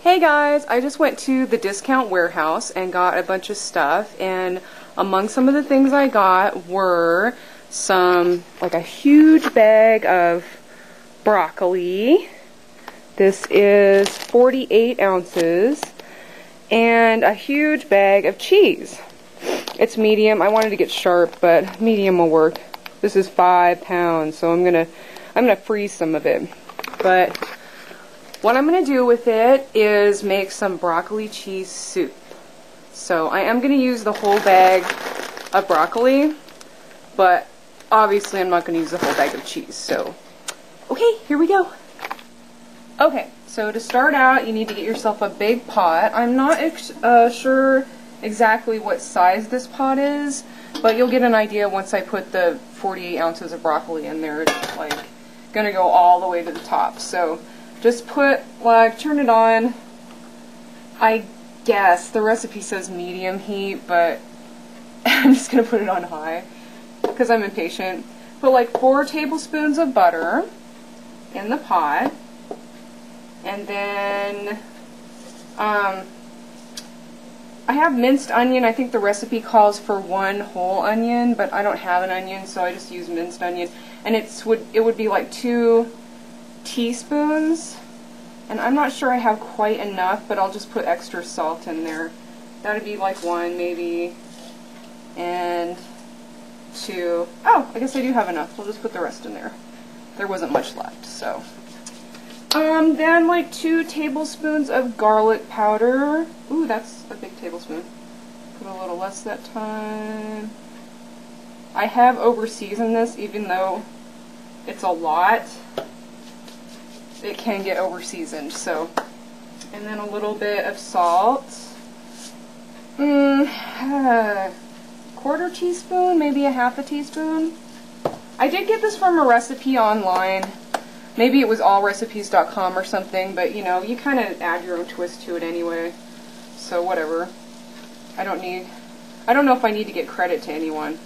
Hey guys, I just went to the discount warehouse and got a bunch of stuff, and among some of the things I got were like a huge bag of broccoli. This is 48 ounces, and a huge bag of cheese. It's medium. I wanted to get sharp, but medium will work. This is 5 pounds, so I'm gonna freeze some of it. But what I'm going to do with it is make some broccoli cheese soup. So I am going to use the whole bag of broccoli, but obviously I'm not going to use the whole bag of cheese. So, okay, here we go. Okay, so to start out, you need to get yourself a big pot. I'm not sure exactly what size this pot is, but you'll get an idea once I put the 48 ounces of broccoli in there. It's like going to go all the way to the top. So just turn it on. I guess the recipe says medium heat, but I'm just going to put it on high because I'm impatient. Put like 4 tablespoons of butter in the pot. And then I have minced onion. I think the recipe calls for 1 whole onion, but I don't have an onion, so I just use minced onion. And it would be like 2 teaspoons, and I'm not sure I have quite enough, but I'll just put extra salt in there. That'd be like 1 maybe, and 2. Oh, I guess I do have enough. I'll just put the rest in there. There wasn't much left, so. Then like 2 tablespoons of garlic powder. Ooh, that's a big tablespoon. Put a little less that time. I have over-seasoned this, even though it's a lot. It can get over-seasoned, so. And then a little bit of salt. 1/4 teaspoon, maybe a 1/2 teaspoon. I did get this from a recipe online. Maybe it was allrecipes.com or something, but you know, you kind of add your own twist to it anyway. So whatever. I don't know if I need to get credit to anyone.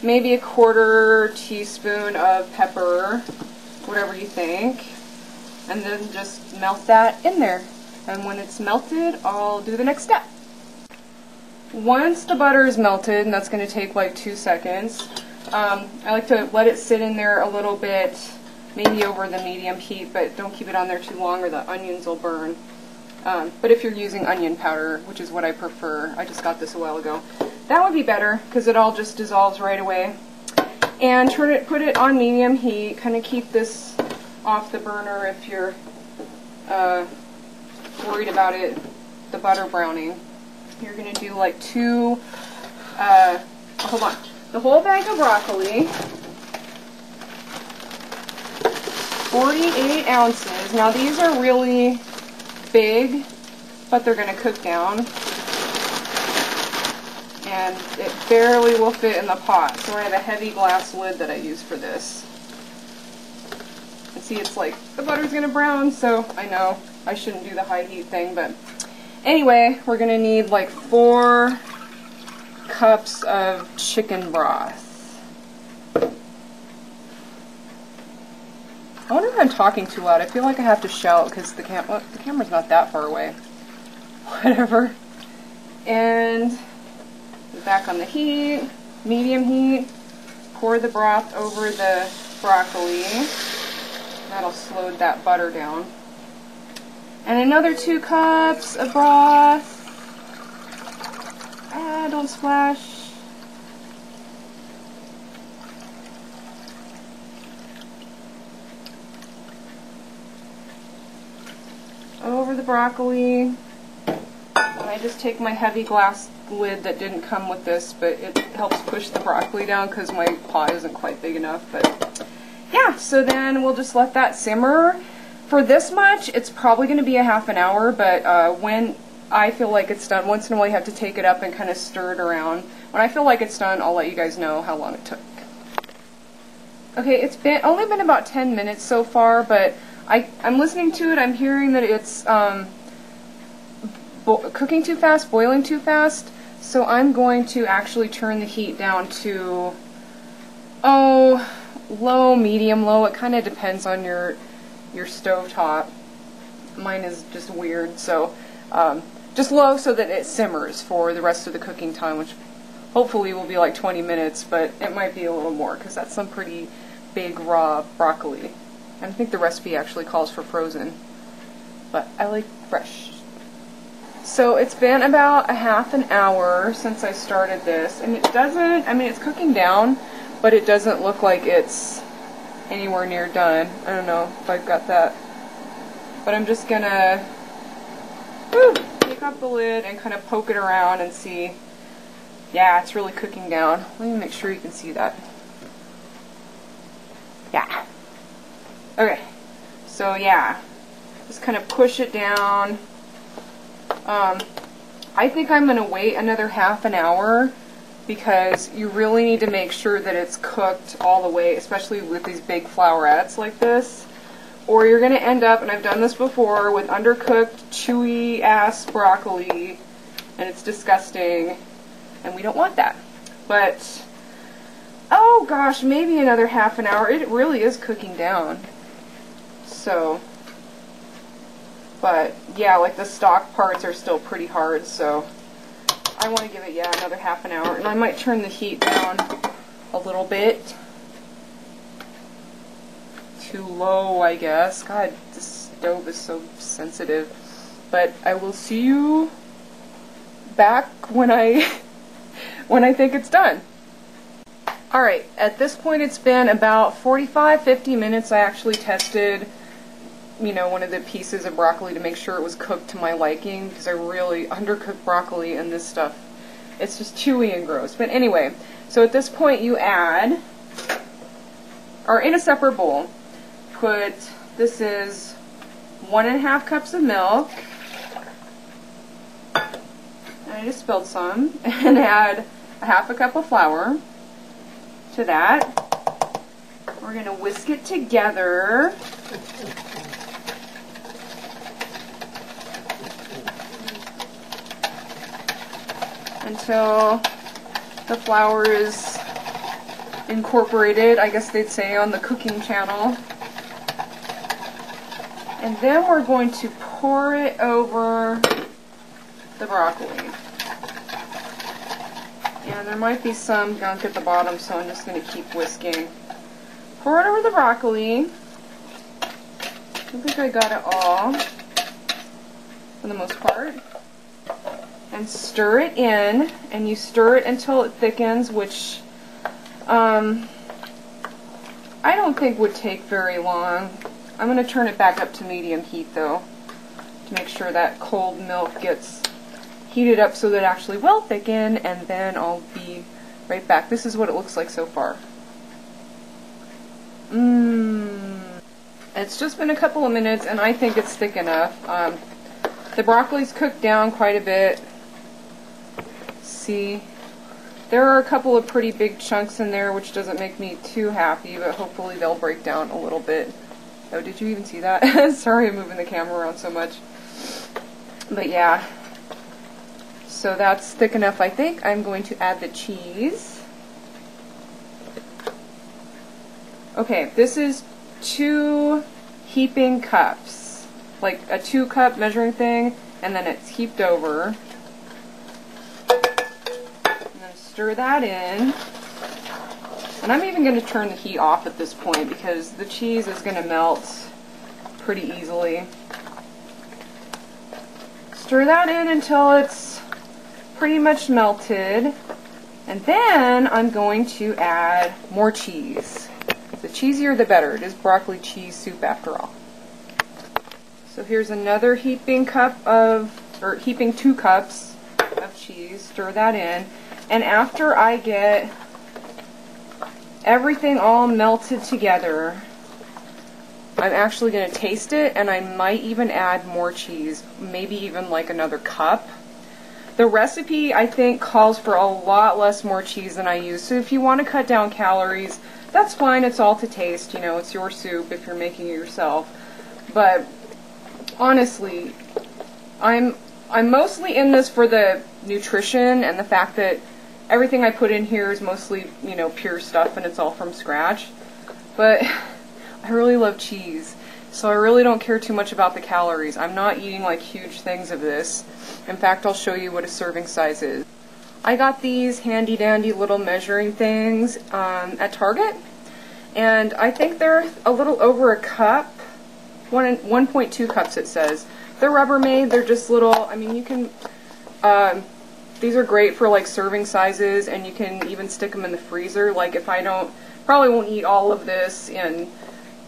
Maybe a 1/4 teaspoon of pepper, whatever you think. And then just melt that in there. And when it's melted, I'll do the next step. Once the butter is melted, and that's going to take like 2 seconds, I like to let it sit in there a little bit, maybe over the medium heat, but don't keep it on there too long or the onions will burn. But if you're using onion powder, which is what I prefer, I just got this a while ago, that would be better because it all just dissolves right away. And put it on medium heat, kind of keep this off the burner if you're worried about the butter browning. You're going to do like 2, hold on, the whole bag of broccoli, 48 ounces. Now these are really big, but they're going to cook down. And it barely will fit in the pot. So I have a heavy glass lid that I use for this. And see, it's like the butter's going to brown, so I know I shouldn't do the high heat thing, but anyway, we're going to need like 4 cups of chicken broth. I wonder if I'm talking too loud. I feel like I have to shout because the camera's not that far away. Whatever. And back on the heat, medium heat. Pour the broth over the broccoli. That'll slow that butter down. And another 2 cups of broth. Don't splash. Over the broccoli. And I just take my heavy glass lid that didn't come with this, but it helps push the broccoli down because my pot isn't quite big enough. But yeah, so then we'll just let that simmer. For this much, it's probably going to be a half an hour, but when I feel like it's done, once in a while you have to take it up and kind of stir it around. When I feel like it's done, I'll let you guys know how long it took. Okay, it's only been about 10 minutes so far, but I'm listening to it, I'm hearing that it's cooking too fast, boiling too fast, so I'm going to actually turn the heat down to, low, medium, low. It kind of depends on your stove top. Mine is just weird, so just low so that it simmers for the rest of the cooking time, which hopefully will be like 20 minutes, but it might be a little more because that's some pretty big raw broccoli. And I think the recipe actually calls for frozen, but I like fresh. So it's been about a half an hour since I started this, and it doesn't, I mean, it's cooking down, but it doesn't look like it's anywhere near done. I don't know if I've got that. But I'm just gonna take off the lid and kind of poke it around and see. Yeah, it's really cooking down. Let me make sure you can see that. Yeah. Okay. So yeah, just kind of push it down. I think I'm gonna wait another half an hour because you really need to make sure that it's cooked all the way, especially with these big flowerets like this. Or you're gonna end up, and I've done this before, with undercooked, chewy ass broccoli, and it's disgusting. And we don't want that. But, oh gosh, maybe another half an hour. It really is cooking down. So, but yeah, like the stalk parts are still pretty hard, so I want to give it, yeah, another half an hour. And I might turn the heat down a little bit. Too low, I guess. God, this stove is so sensitive. But I will see you back when I think it's done. Alright, at this point it's been about 45-50 minutes. I actually tested, you know, one of the pieces of broccoli to make sure it was cooked to my liking, because I really undercook broccoli and this stuff. It's just chewy and gross. But anyway, so at this point you add, or in a separate bowl, put, this is 1.5 cups of milk. I just spilled some, and add 1/2 cup of flour to that. We're going to whisk it together. Until the flour is incorporated, I guess they'd say on the cooking channel. And then we're going to pour it over the broccoli. And there might be some gunk at the bottom, so I'm just going to keep whisking. Pour it over the broccoli. I think I got it all, for the most part. And stir it in, and you stir it until it thickens, which I don't think would take very long. I'm going to turn it back up to medium heat, though, to make sure that cold milk gets heated up so that it actually will thicken, and then I'll be right back. This is what it looks like so far. It's just been a couple of minutes, and I think it's thick enough. The broccoli's cooked down quite a bit. See, there are a couple of pretty big chunks in there, which doesn't make me too happy, but hopefully they'll break down a little bit. Oh, did you even see that? Sorry I'm moving the camera around so much. But yeah. So that's thick enough, I think. I'm going to add the cheese. Okay, this is 2 heaping cups. Like a 2-cup measuring thing, and then it's heaped over. And then stir that in. And I'm even going to turn the heat off at this point because the cheese is going to melt pretty easily. Stir that in until it's pretty much melted. And then I'm going to add more cheese. The cheesier the better. It is broccoli cheese soup after all. So here's another heaping 2 cups of cheese. Stir that in. And after I get everything all melted together, I'm actually going to taste it, and I might even add more cheese, maybe even like another cup. The recipe, I think, calls for a lot less more cheese than I use, so if you want to cut down calories, that's fine. It's all to taste, you know, it's your soup if you're making it yourself. But honestly, I'm mostly in this for the nutrition and the fact that everything I put in here is mostly, you know, pure stuff and it's all from scratch. But I really love cheese. So I really don't care too much about the calories. I'm not eating like huge things of this. In fact, I'll show you what a serving size is. I got these handy dandy little measuring things at Target, and I think they're a little over a cup, 1.2 cups it says. They're Rubbermaid, they're just little, I mean you can, these are great for like serving sizes, and you can even stick them in the freezer. Like if I probably won't eat all of this in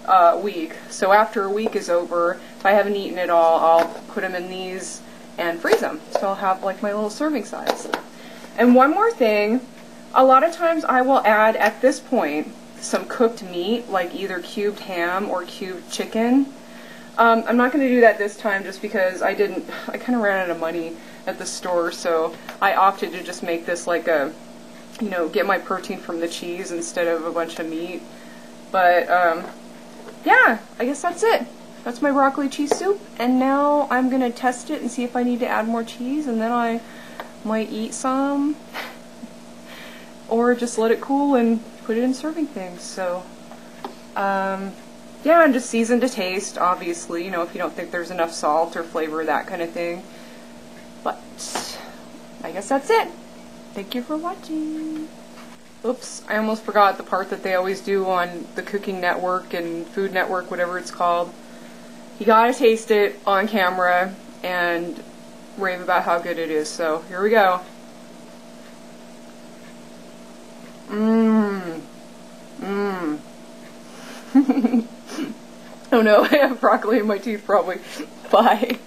a week, so after a week is over, if I haven't eaten it all, I'll put them in these and freeze them. So I'll have like my little serving size. And one more thing, a lot of times I will add at this point some cooked meat, like either cubed ham or cubed chicken. I'm not going to do that this time just because I kind of ran out of money at the store, so I opted to just make this like a, you know, get my protein from the cheese instead of a bunch of meat. But yeah, I guess that's it. That's my broccoli cheese soup, and now I'm going to test it and see if I need to add more cheese, and then I might eat some or just let it cool and put it in serving things. So yeah, and just season to taste, obviously, you know, if you don't think there's enough salt or flavor, that kind of thing. But I guess that's it. Thank you for watching. Oops, I almost forgot the part that they always do on the Cooking Network and Food Network, whatever it's called. You gotta taste it on camera and rave about how good it is. So here we go. Oh no, I have broccoli in my teeth probably. Bye.